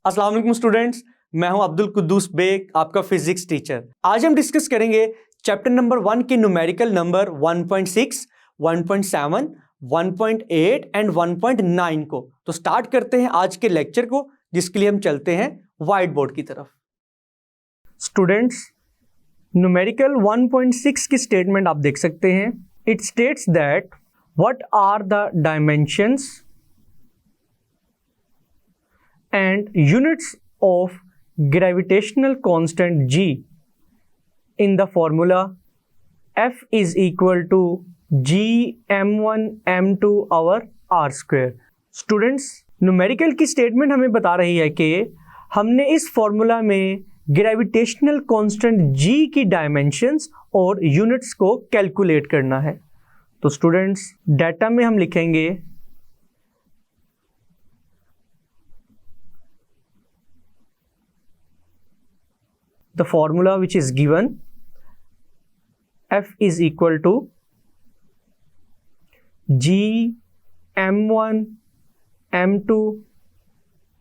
अस्सलाम वालेकुम स्टूडेंट्स, मैं हूं अब्दुल कुद्दूस बेग, आपका फिजिक्स टीचर। आज हम डिस्कस करेंगे चैप्टर नंबर 1 के न्यूमेरिकल नंबर 1.6, 1.7, 1.8 एंड 1.9 को। तो स्टार्ट करते हैं आज के लेक्चर को, जिसके लिए हम चलते हैं व्हाइट बोर्ड की तरफ। स्टूडेंट्स, न्यूमेरिकल 1.6 की स्टेटमेंट आप देख सकते हैं। It states that what are the dimensions and units of gravitational constant g in the formula F is equal to g m1 m2 over r square। Students, numerical की statement हमें बता रही है कि हमने इस फॉर्मूला में ग्रेविटेशनल कांस्टेंट g की डायमेंशंस और यूनिट्स को कैलकुलेट करना है। तो स्टूडेंट्स, डाटा में हम लिखेंगे the formula which is given, F is equal to G m1 m2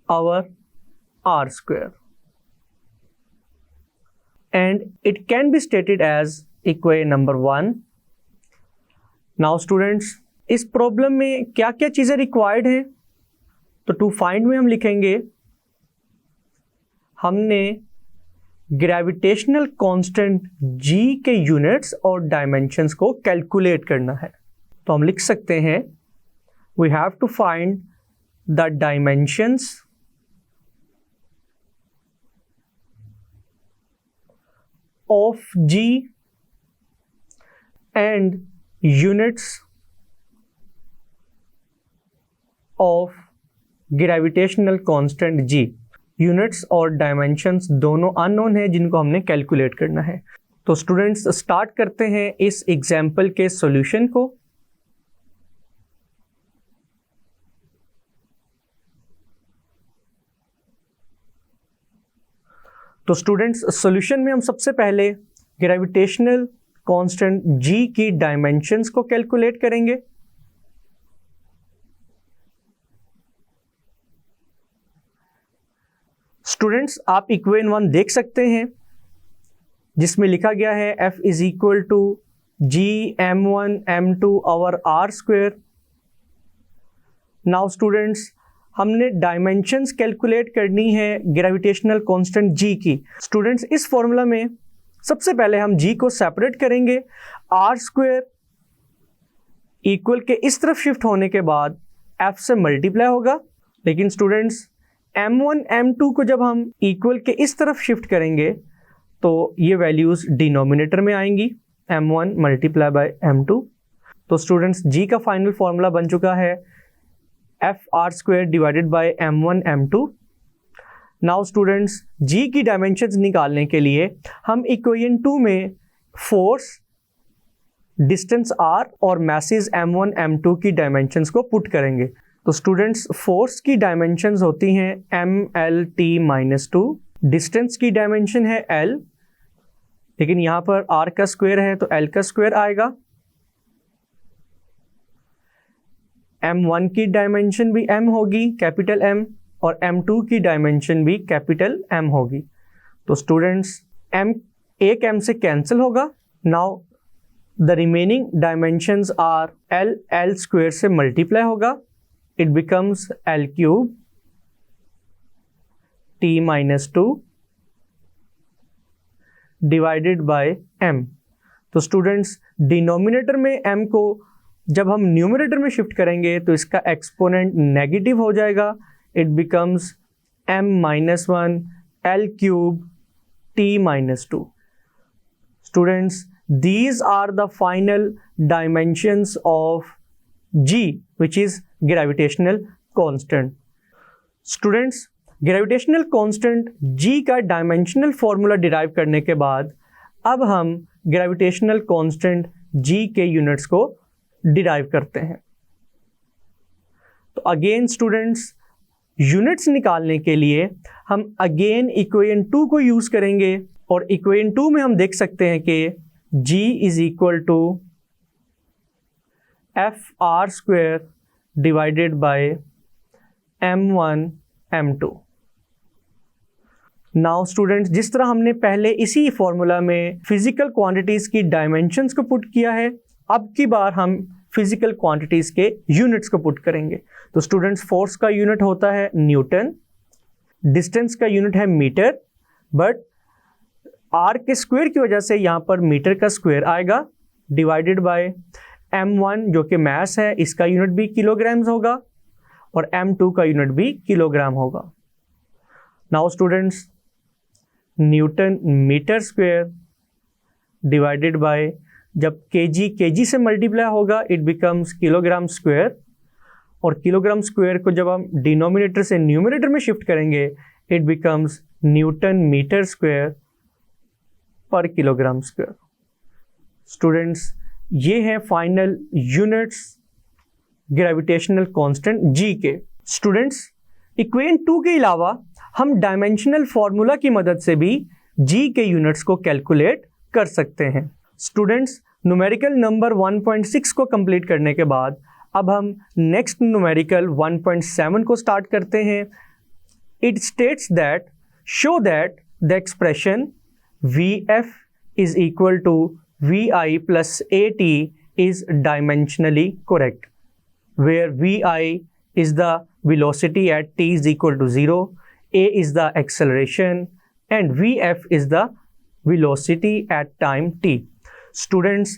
over r square, and it can be stated as equation number 1। Now students, इस प्रॉब्लम में क्या क्या चीज़ें रिक्वायर्ड हैं? तो टू फाइंड में हम लिखेंगे हमने ग्रेविटेशनल कांस्टेंट g के यूनिट्स और डायमेंशंस को कैलकुलेट करना है। तो हम लिख सकते हैं we have to find the dimensions of g and units of gravitational constant g। Units और डायमेंशंस दोनों अननोन है जिनको हमने कैलकुलेट करना है। तो स्टूडेंट्स, स्टार्ट करते हैं इस एग्जाम्पल के सॉल्यूशन को। तो स्टूडेंट्स, सॉल्यूशन में हम सबसे पहले ग्रेविटेशनल कांस्टेंट g की डायमेंशंस को कैलकुलेट करेंगे। स्टूडेंट्स, आप इक्वेशन 1 देख सकते हैं जिसमें लिखा गया है F is equal to g m1 m2 over r square. Now students, हमने डायमेंशंस कैलकुलेट करनी है ग्रेविटेशनल कांस्टेंट g की। स्टूडेंट्स, इस फॉर्मूला में सबसे पहले हम g को सेपरेट करेंगे। r स्क्वेयर इक्वल के इस तरफ शिफ्ट होने के बाद f से मल्टीप्लाई होगा, लेकिन स्टूडेंट्स m1 m2 को जब हम इक्वल के इस तरफ शिफ्ट करेंगे तो ये वैल्यूज डिनोमिनेटर में आएंगी, m1 मल्टीप्लाई बाय m2। तो स्टूडेंट्स, g का फाइनल फॉर्मूला बन चुका है f r square divided by m1 m2। Now students, g की डायमेंशंस निकालने के लिए हम इक्वेशन 2 में फोर्स, डिस्टेंस r और मैसेज m1 m2 की डायमेंशंस को पुट करेंगे। तो स्टूडेंट्स, फोर्स की डायमेंशंस होती हैं mlt-2, डिस्टेंस की डायमेंशन है l, लेकिन यहाँ पर r का स्क्वायर है तो l का स्क्वायर आएगा। m1 की डायमेंशन भी m होगी, कैपिटल M, और m2 की डायमेंशन भी कैपिटल M होगी। तो स्टूडेंट्स, m एक m से कैंसिल होगा। Now the remaining dimensions are l square से मल्टीप्लाई होगा, it becomes L cube t-2 divided by m। तो स्टूडेंट्स, डिनोमिनेटर में m को जब हम न्यूमरेटर में शिफ्ट करेंगे तो इसका एक्सपोनेंट नेगेटिव हो जाएगा, it becomes m-1 L cube t-2। Students, these are the final dimensions of g which is gravitational constant. Students, gravitational constant g का डायमेंशनल फॉर्मूला डिराइव करने के बाद अब हम ग्रेविटेशनल कांस्टेंट g के यूनिट्स को डिराइव करते हैं। तो अगेन स्टूडेंट्स, यूनिट्स निकालने के लिए हम अगेन इक्वेशन 2 को यूज करेंगे, और इक्वेशन 2 में हम देख सकते हैं कि g is equal to f r square divided by m1 m2। Now students, जिस तरह हमने पहले इसी फॉर्मूला में फिजिकल क्वांटिटीज़ की डायमेंशंस को पुट किया है, अब की बार हम फिजिकल क्वांटिटीज़ के यूनिट्स को पुट करेंगे। तो स्टूडेंट्स, फोर्स का यूनिट होता है न्यूटन, डिस्टेंस का यूनिट है मीटर, बट आर के स्क्वायर की वजह से यहाँ पर मीटर का स्क्वायर आएगा, डिवाइडेड बाय m1 जो कि मास है, इसका यूनिट भी किलोग्राम्स होगा और m2 का यूनिट भी किलोग्राम होगा। Now students, newton metre square divided by, जब केजी से मल्टीप्लाई होगा इट बिकम्स किलोग्राम स्क्वायर, और किलोग्राम स्क्वायर को जब हम डिनोमिनेटर से न्यूमरेटर में शिफ्ट करेंगे it becomes newton metre square per kilogram square. Students, ये हैं final units gravitational constant G के। स्टूडेंट्स, इक्वेशन 2 के अलावा हम डायमेंशनल फार्मूला की मदद से भी जी के यूनिट्स को कैलकुलेट कर सकते हैं। स्टूडेंट्स, न्यूमेरिकल नंबर 1.6 को कंप्लीट करने के बाद अब हम नेक्स्ट न्यूमेरिकल 1.7 को स्टार्ट करते हैं। It states that show that the expression Vf is equal to Vi plus At is dimensionally correct, where Vi is the velocity at t is equal to 0, A is the acceleration, and Vf is the velocity at time t. Students,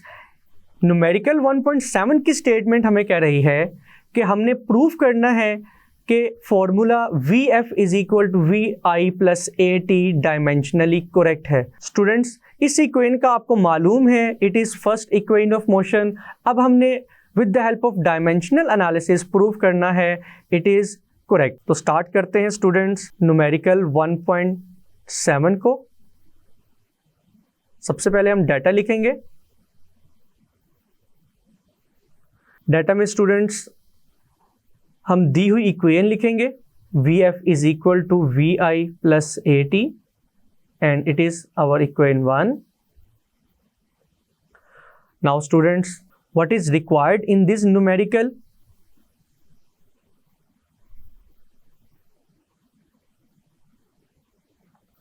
numerical 1.7 की statement हमें कह रही है कि हमने proof करना है कि formula Vf is equal to Vi plus At dimensionally correct है। स्टूडेंट्स, इस इक्वेशन का आपको मालूम है it is first equation of motion. अब हमने with the help of dimensional analysis proof करना है इट इज़ करेक्ट। तो स्टार्ट करते हैं स्टूडेंट्स न्यूमेरिकल 1.7 को। सबसे पहले हम डाटा लिखेंगे। डाटा में स्टूडेंट्स हम दी हुई इक्वेशन लिखेंगे, Vf is equal to Vi plus At and it is our equation 1। Now students, what is required in this numerical?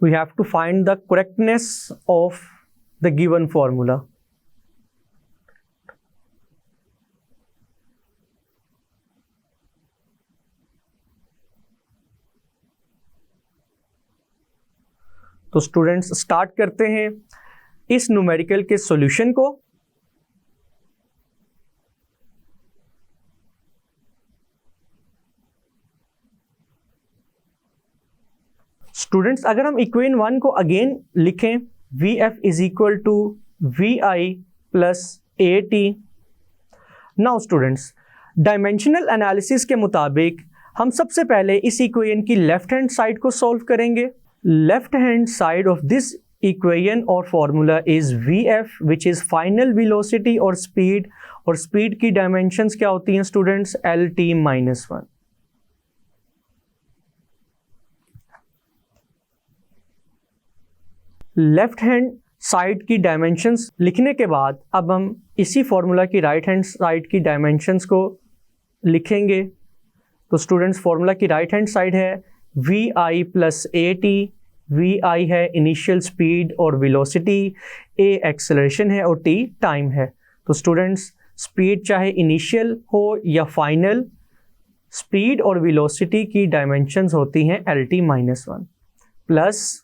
We have to find the correctness of the given formula. तो students, start करते हैं इस numerical के solution को। Students, अगर हम equation 1 को again लिखें, Vf is equal to Vi plus At। Now students, dimensional analysis के मुताबिक हम सबसे पहले इस इक्वेशन की लेफ्ट हैंड साइड को सॉल्व करेंगे। Left hand side of this equation और formula is Vf which is final velocity और स्पीड, और स्पीड की डायमेंशंस क्या होती हैं students? Lt-1। Left hand side की डायमेंशंस लिखने के बाद अब हम इसी फॉर्मूला की राइट हैंड साइड की डायमेंशंस को लिखेंगे। तो स्टूडेंट्स, फॉर्मूला की राइट हैंड साइड है Vi प्लस At। Vi है इनिशियल स्पीड और वेलोसिटी, A एक्सेलरेशन है और T टाइम है। तो स्टूडेंट्स, स्पीड चाहे इनिशियल हो या फाइनल, स्पीड और वेलोसिटी की डायमेंशंस होती हैं Lt-1, प्लस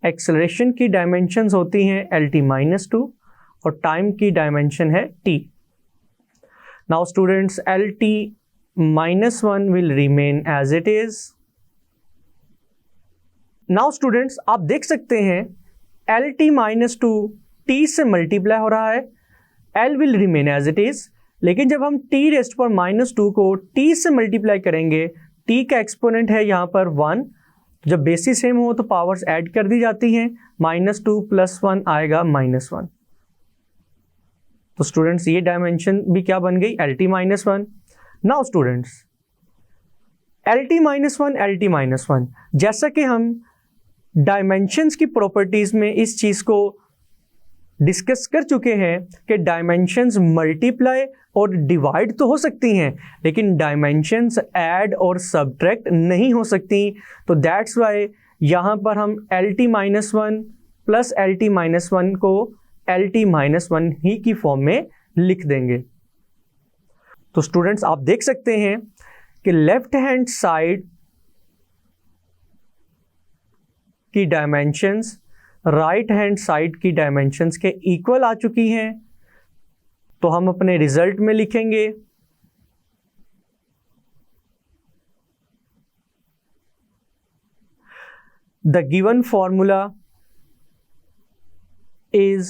एक्सेलरेशन की डायमेंशंस होती हैं Lt-2 और टाइम की डायमेंशन है T। Now students, Lt-1 will remain as it is. Now students, आप देख सकते हैं Lt-2 T से मल्टीप्लाई हो रहा है, L will remain as it is. लेकिन जब हम T⁻2 को T से मल्टीप्लाई करेंगे, T का एक्सपोनेंट है यहाँ पर 1, जब बेसिस सेम हो तो पावर्स ऐड कर दी जाती हैं, -2 + 1 आएगा -1। तो स्टूडेंट्स, ये डायमेंशन भी क्या बन गई? Lt-1। नाउ स्टूडेंट्स, Lt-1 जैसा कि हम डायमेंशंस की प्रॉपर्टीज में इस चीज को डिस्कस कर चुके हैं कि डायमेंशंस मल्टीप्लाई और डिवाइड तो हो सकती हैं, लेकिन डायमेंशंस ऐड और सब्ट्रैक्ट नहीं हो सकती। तो दैट्स वाई यहाँ पर हम LT-1 प्लस LT-1 को LT-1 ही की फॉर्म में लिख देंगे। तो स्टूडेंट्स आप देख सकते हैं कि लेफ्ट हैंड साइड की डायमेंशंस राइट हैंड साइड की डायमेंशंस के इक्वल आ चुकी हैं। तो हम अपने रिजल्ट में लिखेंगे the given formula is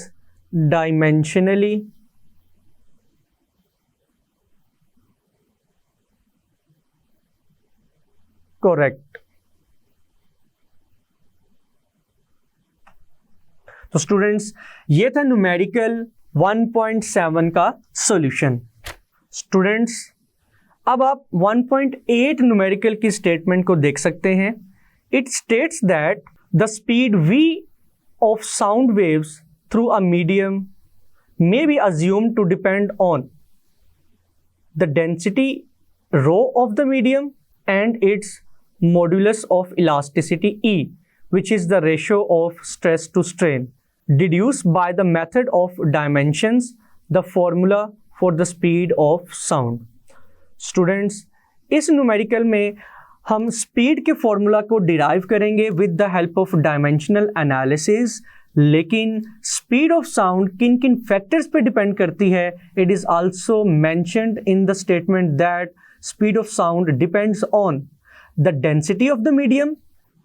dimensionally correct। तो स्टूडेंट्स ये था न्यूमेरिकल 1.7 का सॉल्यूशन। स्टूडेंट्स अब आप 1.8 न्यूमेरिकल की स्टेटमेंट को देख सकते हैं। It states that the speed v of sound waves through a medium may be assumed to depend on the density rho of the medium and its modulus of elasticity E, which is the ratio of stress to strain, deduced by the method of dimensions, the formula for the speed of sound। Students, इस numerical में हम speed के formula को derive करेंगे with the help of dimensional analysis. लेकिन speed of sound किन किन factors पे डिपेंड करती है, it is also mentioned in the statement that speed of sound depends on the density of the medium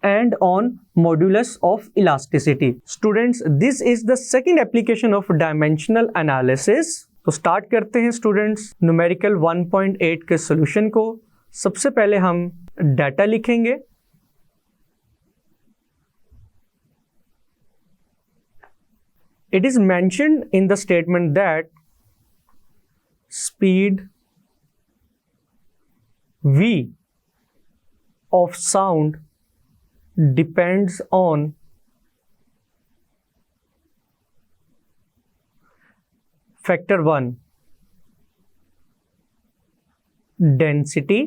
and on modulus of elasticity। Students, this is the second application of dimensional analysis। तो start करते हैं students numerical 1.8 के solution को। सबसे पहले हम data लिखेंगे। It is mentioned in the statement that speed v of sound depends on factor 1 density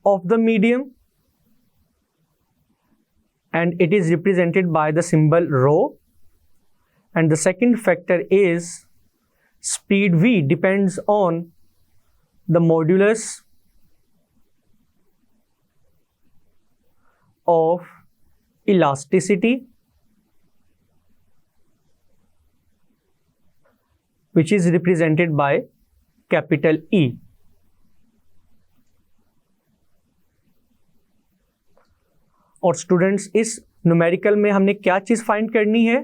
of the medium, and it is represented by the symbol rho, and the second factor is speed v depends on the modulus of elasticity, which is represented by capital E। और students इस numerical में हमने क्या चीज find करनी है,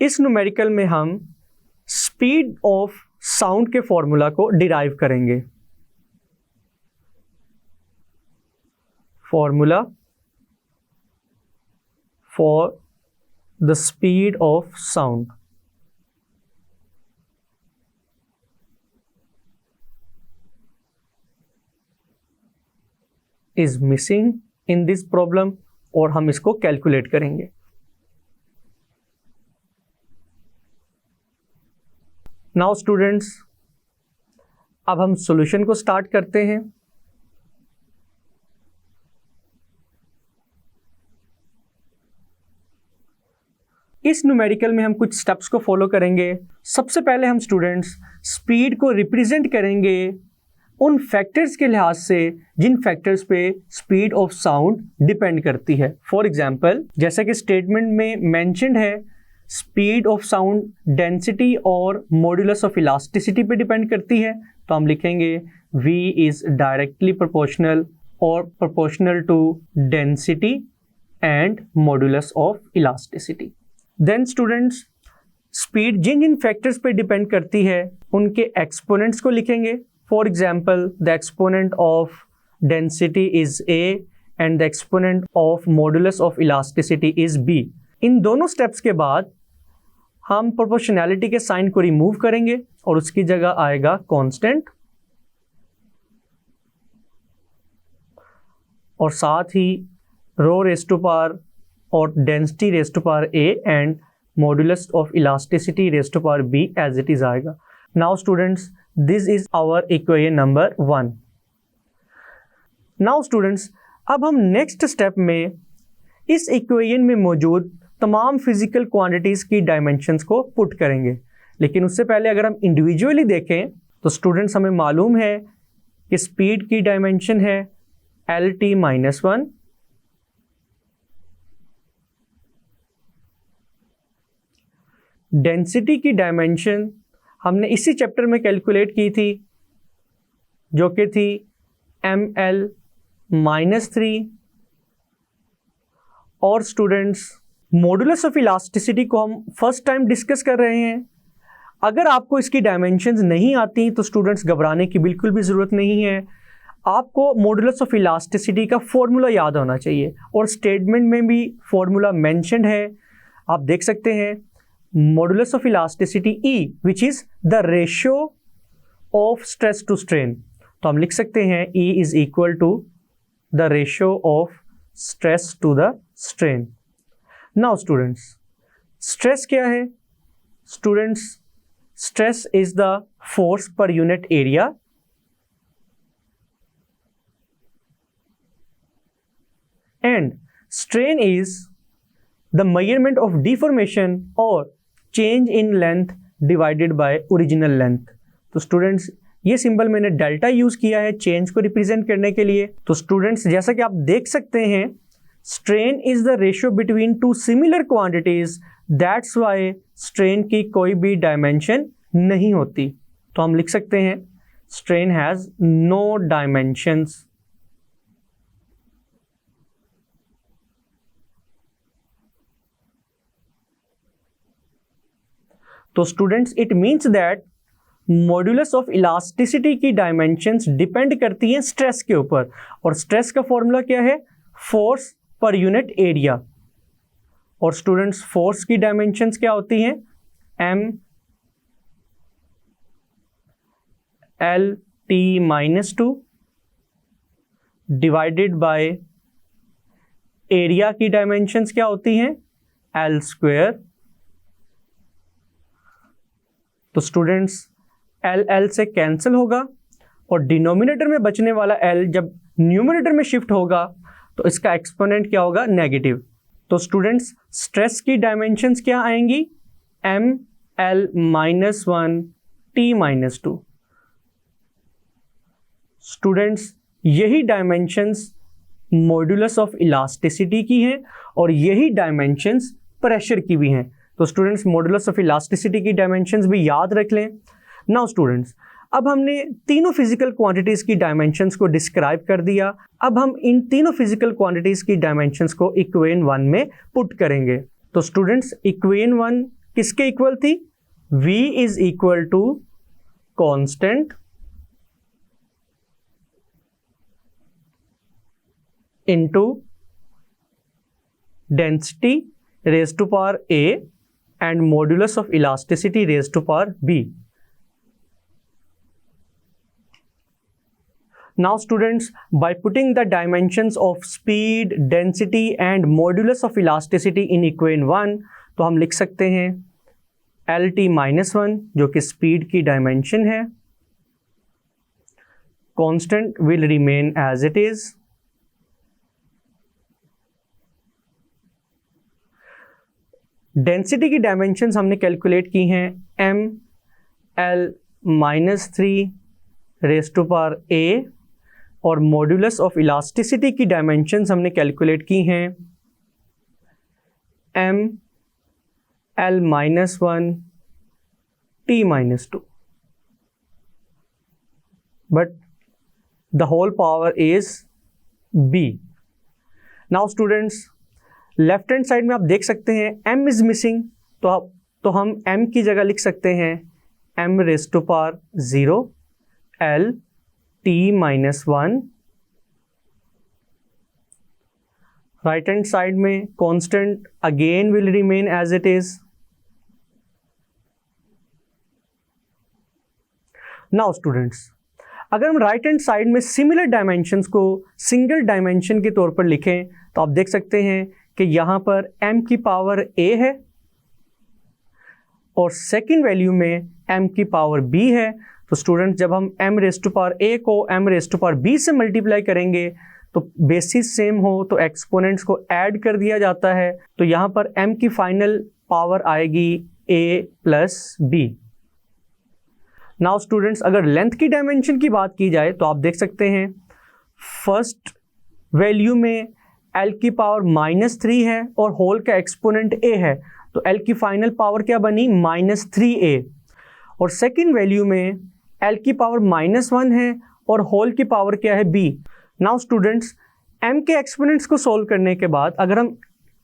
इस numerical में हम स्पीड ऑफ साउंड के फॉर्मूला को डिराइव करेंगे। Formula for the speed of sound is missing in this problem और हम इसको कैलकुलेट करेंगे। नाउ स्टूडेंट्स अब हम सॉल्यूशन को स्टार्ट करते हैं। इस न्यूमेरिकल में हम कुछ स्टेप्स को फॉलो करेंगे। सबसे पहले हम स्टूडेंट्स स्पीड को रिप्रेजेंट करेंगे उन फैक्टर्स के लिहाज से जिन फैक्टर्स पे स्पीड ऑफ साउंड डिपेंड करती है। फॉर एग्जांपल, जैसा कि स्टेटमेंट में मेंशन्ड है, स्पीड ऑफ साउंड डेंसिटी और मॉड्यूलस ऑफ इलास्टिसिटी पे डिपेंड करती है। तो हम लिखेंगे V इज डायरेक्टली प्रोपोर्शनल और proportional to density and modulus of elasticity. Then students speed जिन जिन फैक्टर्स पे डिपेंड करती है उनके एक्सपोनेंट्स को लिखेंगे। For example, the exponent of density is A and the exponent of modulus of elasticity is B। इन दोनों स्टेप्स के बाद हम प्रोपोर्शनैलिटी के साइन को रिमूव करेंगे और उसकी जगह आएगा कांस्टेंट, और साथ ही रो रेज़ टू पावर और density raise to power a and modulus of elasticity raise to power b as it is आएगा। Now students, this is our equation number 1। Now students, अब हम नेक्स्ट स्टेप में इस equation में मौजूद तमाम physical quantities की डायमेंशंस को पुट करेंगे। लेकिन उससे पहले अगर हम इंडिविजुअली देखें तो स्टूडेंट्स हमें मालूम है कि स्पीड की डायमेंशन है LT-1, डेंसिटी की डायमेंशन हमने इसी चैप्टर में कैलकुलेट की थी जो कि थी ML-3, और स्टूडेंट्स मॉडुलस ऑफ इलास्टिसिटी को हम फर्स्ट टाइम डिस्कस कर रहे हैं। अगर आपको इसकी डायमेंशंस नहीं आती तो स्टूडेंट्स घबराने की बिल्कुल भी ज़रूरत नहीं है। आपको मॉडुलस ऑफ इलास्टिसिटी का फॉर्मूला याद होना चाहिए और स्टेटमेंट में भी फॉर्मूला मेंशन्ड है, आप देख सकते हैं। Modulus of elasticity E which is the ratio of stress to strain, तो हम लिख सकते हैं E is equal to the ratio of stress to the strain. Now students, stress क्या है? Students, stress is the force per unit area and strain is the measurement of deformation और change in length divided by original length. तो students, ये symbol मैंने delta use किया है change को represent करने के लिए। तो स्टूडेंट्स, जैसा कि आप देख सकते हैं, strain is the ratio between two similar quantities, that's why strain की कोई भी डायमेंशन नहीं होती। तो हम लिख सकते हैं स्ट्रेन हैज नो डायमेंशंस। तो students, it means that modulus of elasticity की डायमेंशंस डिपेंड करती हैं स्ट्रेस के ऊपर, और स्ट्रेस का फॉर्मूला क्या है? Force per unit area. और स्टूडेंट्स, फोर्स की डायमेंशंस क्या होती हैं? ML-T-2 डिवाइडेड बाय एरिया की डायमेंशंस क्या होती हैं? L²। तो स्टूडेंट्स, L से कैंसिल होगा और डिनोमिनेटर में बचने वाला L जब न्यूमरेटर में शिफ्ट होगा तो इसका एक्सपोनेंट क्या होगा? नेगेटिव। तो स्टूडेंट्स, स्ट्रेस की डायमेंशंस क्या आएंगी? ML-1T-2। स्टूडेंट्स, यही डायमेंशंस मॉड्यूलस ऑफ इलास्टिसिटी की हैं और यही डायमेंशंस प्रेशर की भी हैं। तो स्टूडेंट्स, मॉड्यूलस ऑफ इलास्टिसिटी की डायमेंशंस भी याद रख लें। नाउ स्टूडेंट्स, अब हमने तीनों फिजिकल क्वांटिटीज़ की डायमेंशंस को डिस्क्राइब कर दिया। अब हम इन तीनों फिजिकल क्वांटिटीज़ की डायमेंशंस को इक्वेशन 1 में पुट करेंगे। तो स्टूडेंट्स, इक्वेशन 1 किसके इक्वल थी? V is equal to constant into density raise to power A and modulus of elasticity raised to power B. Now students, by putting the dimensions of speed, density and modulus of elasticity in equation 1, तो हम लिख सकते हैं LT-1 जो कि speed की dimension है, constant will remain as it is, density की डायमेंशंस हमने कैलकुलेट की हैं ML-3 raise to power A, और मॉड्यूलस ऑफ इलास्टिसिटी की डायमेंशंस हमने कैलकुलेट की हैं ML-1T-2, but the whole power is B। Now students, left hand side में आप देख सकते हैं m इज मिसिंग, तो हम m की जगह लिख सकते हैं m raise to power 0 L-T-1। Right hand side में constant again will remain as it is. Now students, अगर हम राइट हैंड साइड में सिमिलर डायमेंशंस को सिंगल डायमेंशन के तौर पर लिखें तो आप देख सकते हैं कि यहाँ पर m की पावर a है और सेकंड वैल्यू में m की पावर b है। तो स्टूडेंट जब हम m raise to power a को m raise to power b से मल्टीप्लाई करेंगे तो बेसिस सेम हो तो एक्सपोनेंट्स को ऐड कर दिया जाता है। तो यहाँ पर m की फाइनल पावर आएगी a plus b। Now students अगर लेंथ की डायमेंशन की बात की जाए तो आप देख सकते हैं फर्स्ट वैल्यू में l की पावर -3 है और होल का एक्सपोनेंट a है, तो l की फाइनल पावर क्या बनी -3a। और सेकंड वैल्यू में l की पावर -1 है और होल की पावर क्या है b। नाउ स्टूडेंट्स m के एक्सपोनेंट्स को सोल्व करने के बाद अगर हम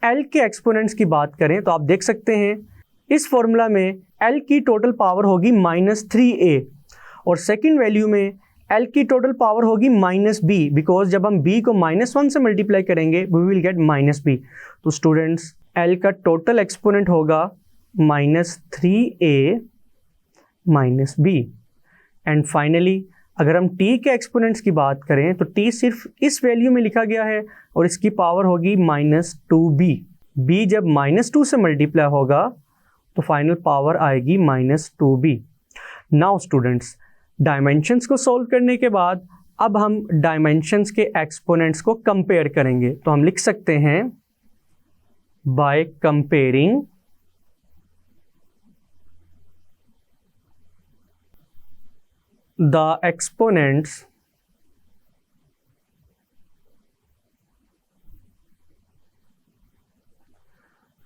l के एक्सपोनेंट्स की बात करें तो आप देख सकते हैं इस फॉर्मूला में l की टोटल पावर होगी -3a और सेकंड वैल्यू में l की टोटल पावर होगी -b, बिकॉज जब हम b को -1 से मल्टीप्लाई करेंगे वी विल गेट -b। तो स्टूडेंट्स l का टोटल एक्सपोनेंट होगा -3a -b। एंड फाइनली अगर हम t के एक्सपोनेंट्स की बात करें तो t सिर्फ इस वैल्यू में लिखा गया है और इसकी पावर होगी -2b। b जब -2 से मल्टीप्लाई होगा तो फाइनल पावर आएगी -2b। नाउ स्टूडेंट्स डायमेंशंस को सॉल्व करने के बाद अब हम डायमेंशंस के एक्सपोनेंट्स को कंपेयर करेंगे। तो हम लिख सकते हैं बाय कंपेयरिंग the exponents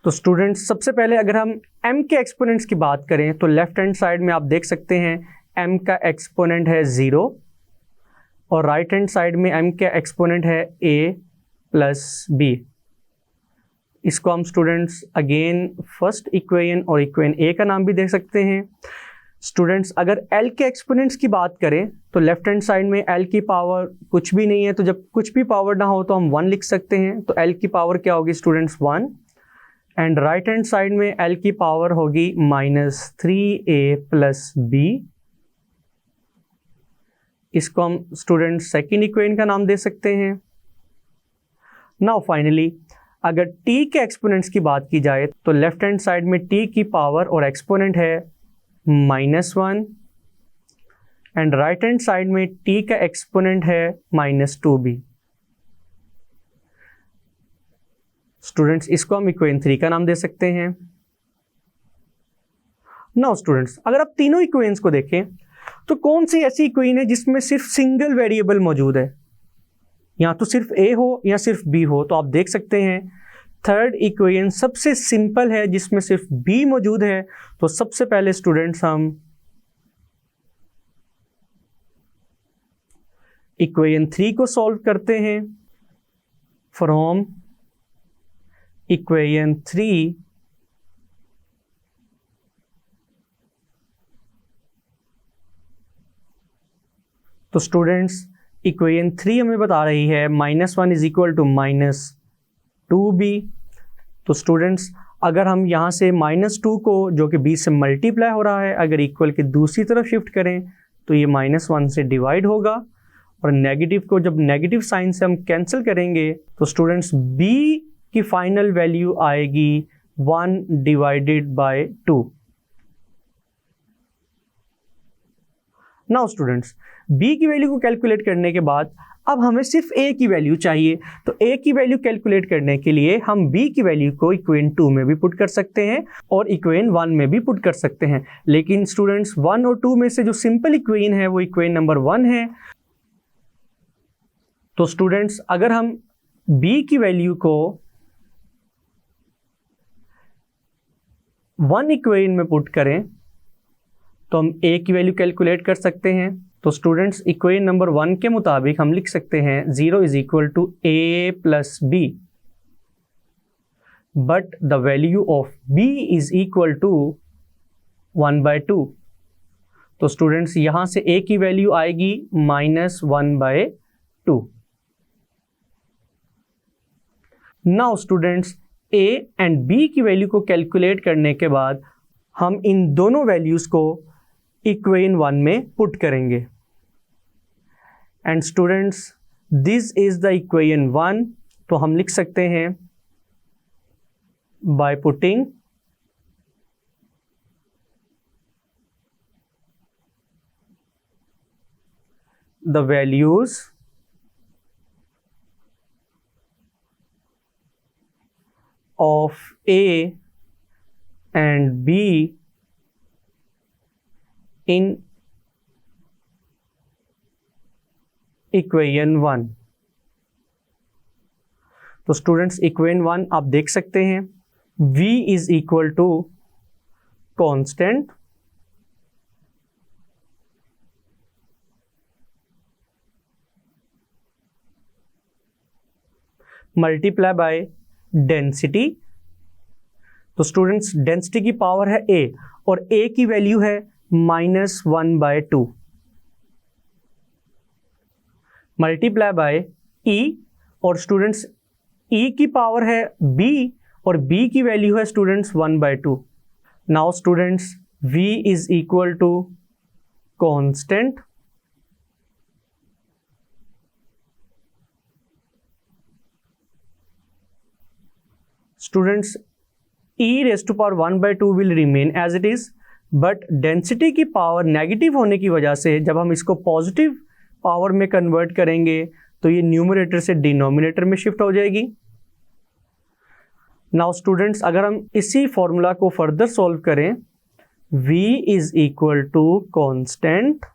तो स्टूडेंट्स सबसे पहले अगर हम m के एक्सपोनेंट्स की बात करें तो लेफ्ट हैंड साइड में आप देख सकते हैं m का एक्सपोनेंट है 0 और राइट हैंड साइड में m का एक्सपोनेंट है a प्लस b। इसको हम स्टूडेंट्स अगेन फर्स्ट इक्वेशन और इक्वेशन a का नाम भी दे सकते हैं। स्टूडेंट्स अगर l के एक्सपोनेंट्स की बात करें तो लेफ्ट हैंड साइड में l की पावर कुछ भी नहीं है, तो जब कुछ भी पावर ना हो तो हम 1 लिख सकते हैं। तो l की पावर क्या होगी students 1। And right hand side में l की पावर होगी -3a प्लस b। इसको हम स्टूडेंट्स सेकेंड इक्वेशन का नाम दे सकते हैं। नाउ फाइनली अगर t के एक्सपोनेंट्स की बात की जाए तो लेफ्ट हैंड साइड में t की पावर और एक्सपोनेंट है -1 एंड राइट हैंड साइड में t का एक्सपोनेंट है -2b। स्टूडेंट्स इसको हम इक्वेशन 3 का नाम दे सकते हैं। नाउ स्टूडेंट्स अगर आप तीनों इक्वेशंस को देखें तो कौन सी ऐसी इक्वेशन है जिसमें सिर्फ सिंगल वेरिएबल मौजूद है, या तो सिर्फ a हो या सिर्फ b हो। तो आप देख सकते हैं थर्ड इक्वेशन सबसे सिंपल है जिसमें सिर्फ b मौजूद है। तो सबसे पहले स्टूडेंट्स हम इक्वेशन 3 को सॉल्व करते हैं। फ्रॉम इक्वेशन 3 तो स्टूडेंट्स इक्वेशन 3 हमें बता रही है -1 इज इक्वल टू -2b। तो स्टूडेंट्स अगर हम यहाँ से -2 को जो कि b से मल्टीप्लाई हो रहा है अगर इक्वल के दूसरी तरफ शिफ्ट करें तो ये -1 से डिवाइड होगा और नेगेटिव को जब नेगेटिव साइन से हम कैंसिल करेंगे तो स्टूडेंट्स b की फाइनल वैल्यू आएगी 1 divided by 2। Now students b की वैल्यू को कैलकुलेट करने के बाद अब हमें सिर्फ a की वैल्यू चाहिए। तो a की वैल्यू कैलकुलेट करने के लिए हम b की वैल्यू को इक्वेशन 2 में भी पुट कर सकते हैं और इक्वेशन 1 में भी पुट कर सकते हैं। लेकिन स्टूडेंट्स 1 और 2 में से जो सिंपल इक्वेशन है वो इक्वेशन नंबर 1 है। तो स्टूडेंट्स अगर हम b की वैल्यू को 1 इक्वेशन में पुट करें तो हम a की वैल्यू कैलकुलेट कर सकते हैं। तो स्टूडेंट्स इक्वेशन नंबर 1 के मुताबिक हम लिख सकते हैं 0 is equal to a plus b but the value of b is equal to 1/2। तो स्टूडेंट्स यहां से a की वैल्यू आएगी -1/2। Now students a and b की वैल्यू को कैलकुलेट करने के बाद हम इन दोनों वैल्यूज को इक्वेशन 1 में पुट करेंगे। And students this is the equation 1। तो हम लिख सकते हैं by putting the values of A and B in equation 1। तो स्टूडेंट्स इक्वेशन 1 आप देख सकते हैं, V is equal to constant multiply by density. तो स्टूडेंट्स डेंसिटी की पावर है A और A की वैल्यू है -1/2 मल्टीप्लाई बाय E और स्टूडेंट्स E की पावर है B और B की वैल्यू है students 1/2। Now students V is equal to constant students e raised to power 1/2 will remain as it is, but density की power negative होने की वजह से जब हम इसको पॉजिटिव पावर में कन्वर्ट करेंगे तो ये न्यूमरेटर से डिनोमिनेटर में शिफ्ट हो जाएगी। नाउ स्टूडेंट्स अगर हम इसी फॉर्मूला को फर्दर सॉल्व करें, v is equal to constant.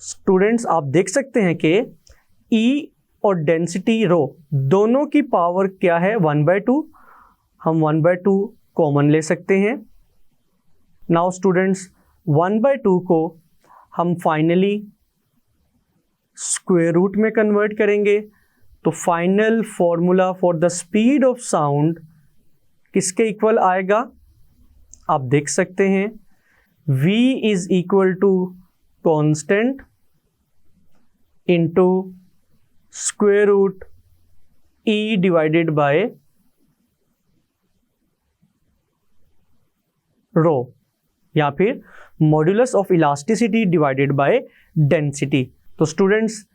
Students आप देख सकते हैं कि e और डेंसिटी रो दोनों की पावर क्या है 1/2, हम 1/2 कॉमन ले सकते हैं। नाउ स्टूडेंट्स 1/2 को हम फाइनली स्क्वायर रूट में कन्वर्ट करेंगे तो final formula for the speed of sound किसके इक्वल आएगा, आप देख सकते हैं v is equal to constant into square root e divided by rho या फिर modulus of elasticity divided by density. तो स्टूडेंट्स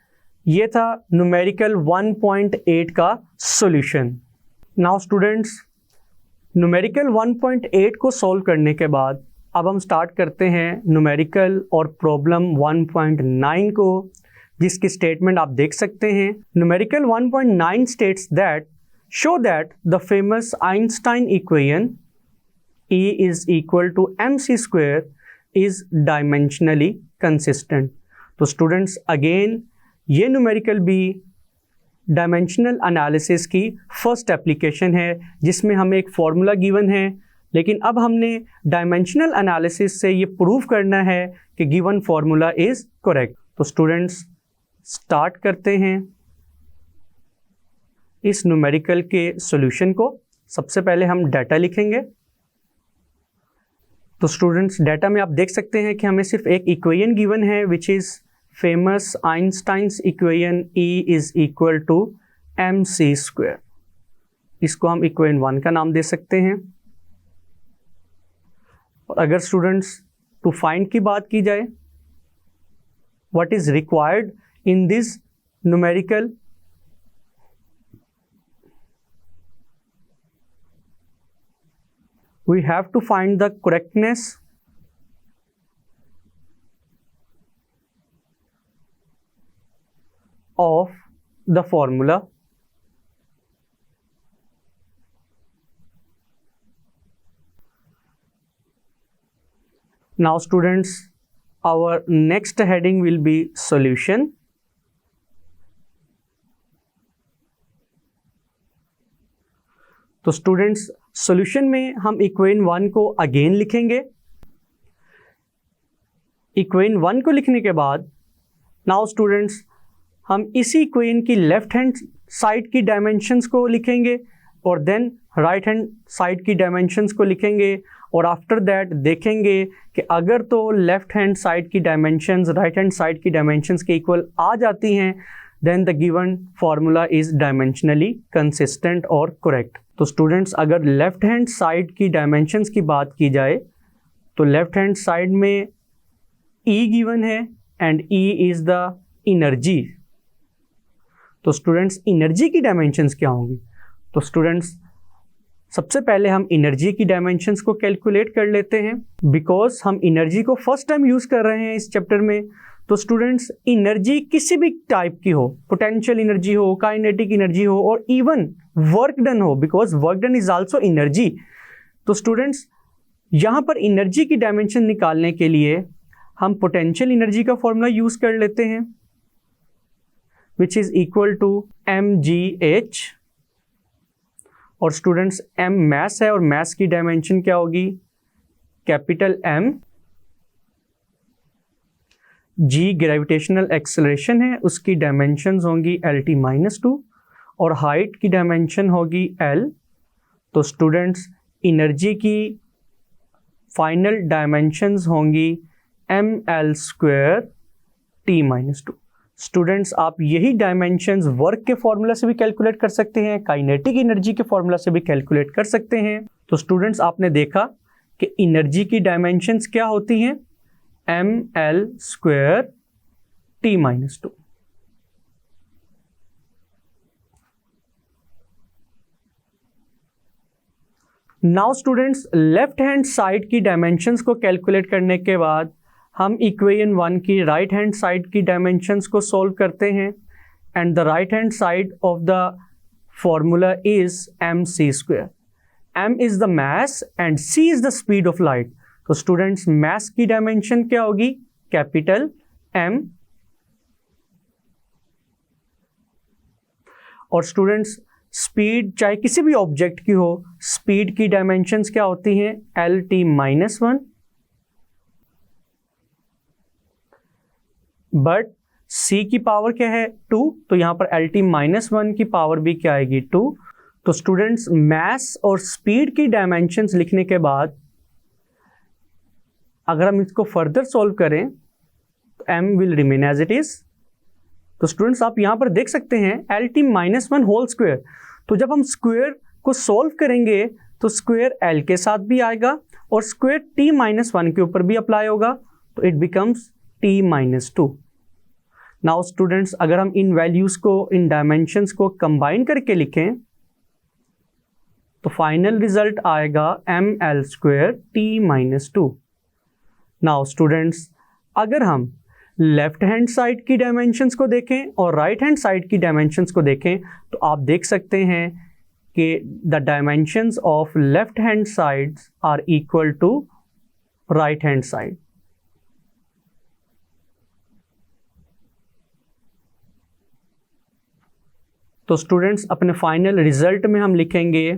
ये था न्यूमेरिकल 1.8 का सॉल्यूशन। नाउ स्टूडेंट्स न्यूमेरिकल 1.8 को सॉल्व करने के बाद अब हम स्टार्ट करते हैं न्यूमेरिकल और प्रॉब्लम 1.9 को, जिसकी स्टेटमेंट आप देख सकते हैं। Numerical 1.9 states that show that the famous Einstein equation E is equal to mc square is dimensionally consistent। तो स्टूडेंट्स अगेन ये न्यूमेरिकल भी डायमेंशनल एनालिसिस की फर्स्ट एप्लीकेशन है जिसमें हमें एक फॉर्मूला गिवन है, लेकिन अब हमने डायमेंशनल एनालिसिस से ये प्रूव करना है कि गिवन फॉर्मूला इज करेक्ट। तो स्टूडेंट्स स्टार्ट करते हैं इस न्यूमेरिकल के सॉल्यूशन को। सबसे पहले हम डाटा लिखेंगे। तो स्टूडेंट्स डाटा में आप देख सकते हैं कि हमें सिर्फ एक इक्वेशन गिवन है which is famous Einstein's equation E is equal to mc square. इसको हम इक्वेशन 1 का नाम दे सकते हैं। और अगर स्टूडेंट्स टू फाइंड की बात की जाए, what is required in this numerical, we have to find the correctness of the formula now students our next heading will be solution। तो स्टूडेंट्स सॉल्यूशन में हम इक्वेशन 1 को अगेन लिखेंगे। इक्वेशन 1 को लिखने के बाद नाउ स्टूडेंट्स हम इसी इक्वेशन की लेफ्ट हैंड साइड की डायमेंशंस को लिखेंगे और देन राइट हैंड साइड की डायमेंशंस को लिखेंगे और आफ्टर दैट देखेंगे कि अगर तो लेफ्ट हैंड साइड की डायमेंशंस राइट हैंड साइड की डायमेंशंस के इक्वल आ जाती हैं then the given formula is dimensionally consistent और करेक्ट। तो स्टूडेंट्स अगर लेफ्ट हैंड साइड की डायमेंशंस की बात की जाए तो लेफ्ट हैंड साइड में E गिवन है and E is the energy. तो स्टूडेंट्स एनर्जी की डायमेंशंस क्या होंगी, तो स्टूडेंट्स सबसे पहले हम एनर्जी की डायमेंशंस को कैलकुलेट कर लेते हैं। बिकॉज हम एनर्जी को फर्स्ट टाइम यूज़ कर रहे हैं इस चैप्टर में, तो स्टूडेंट्स एनर्जी किसी भी टाइप की हो, पोटेंशियल एनर्जी हो, काइनेटिक एनर्जी हो, और इवन वर्क डन हो, because work done is also energy. तो स्टूडेंट्स यहाँ पर एनर्जी की डायमेंशन निकालने के लिए हम पोटेंशियल एनर्जी का फॉर्मूला यूज़ कर लेते हैं, which is equal to mgh। और स्टूडेंट्स m मैस है और मैस की डायमेंशन क्या होगी, capital M। g gravitational acceleration है, उसकी डायमेंशंस होंगी LT-2 और हाइट की डायमेंशन होगी L। तो स्टूडेंट्स एनर्जी की फाइनल डायमेंशंस होंगी ml² T-2। स्टूडेंट्स आप यही डायमेंशंस वर्क के फॉर्मूला से भी कैलकुलेट कर सकते हैं, काइनेटिक एनर्जी के फॉर्मूला से भी कैलकुलेट कर सकते हैं। तो स्टूडेंट्स आपने देखा कि एनर्जी की डायमेंशंस क्या होती हैं, ml² T-2। Now students left hand side की डायमेंशंस को कैलकुलेट करने के बाद हम इक्वेशन 1 की राइट हैंड साइड की डायमेंशंस को सॉल्व करते हैं, and the right hand side of the formula is mc²। m is the mass and c is the speed of light. तो स्टूडेंट्स मास की डायमेंशन क्या होगी, कैपिटल M। और स्टूडेंट्स स्पीड चाहे किसी भी ऑब्जेक्ट की हो, स्पीड की डायमेंशंस क्या होती हैं, LT-1। बट c की पावर क्या है, 2, तो यहां पर LT-1 की पावर भी क्या आएगी, 2। तो स्टूडेंट्स मास और स्पीड की डायमेंशंस लिखने के बाद अगर हम इसको फर्दर सॉल्व करें तो m will remain as it is. तो स्टूडेंट्स आप यहां पर देख सकते हैं LT-1 होल स्क्वायर। तो जब हम स्क्वायर को सॉल्व करेंगे तो स्क्वायर L के साथ भी आएगा और स्क्वायर T-1 के ऊपर भी अप्लाई होगा, तो it becomes T-2। Now students अगर हम इन वैल्यूज को, इन डायमेंशंस को कंबाइन करके लिखें तो फाइनल रिजल्ट आएगा ml² T-2। नाउ स्टूडेंट्स अगर हम लेफ्ट हैंड साइड की डायमेंशंस को देखें और राइट हैंड साइड की डायमेंशंस को देखें तो आप देख सकते हैं कि the dimensions of left hand side are equal to right hand side. तो स्टूडेंट्स अपने फाइनल रिजल्ट में हम लिखेंगे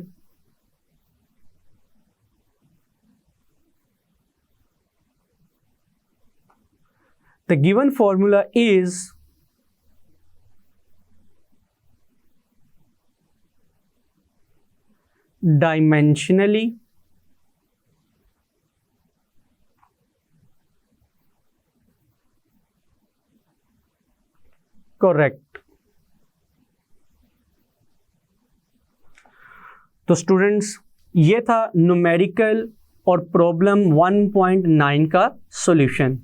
the given formula is dimensionally correct. तो स्टूडेंट्स ये था न्यूमेरिकल और प्रॉब्लम 1.9 का सॉल्यूशन।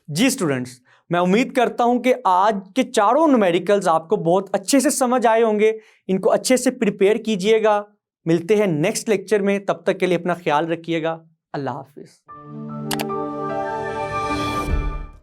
जी स्टूडेंट्स, मैं उम्मीद करता हूं कि आज के चारों न्यूमेरिकल्स आपको बहुत अच्छे से समझ आए होंगे। इनको अच्छे से प्रिपेयर कीजिएगा। मिलते हैं नेक्स्ट लेक्चर में, तब तक के लिए अपना ख्याल रखिएगा। अल्लाह हाफिज।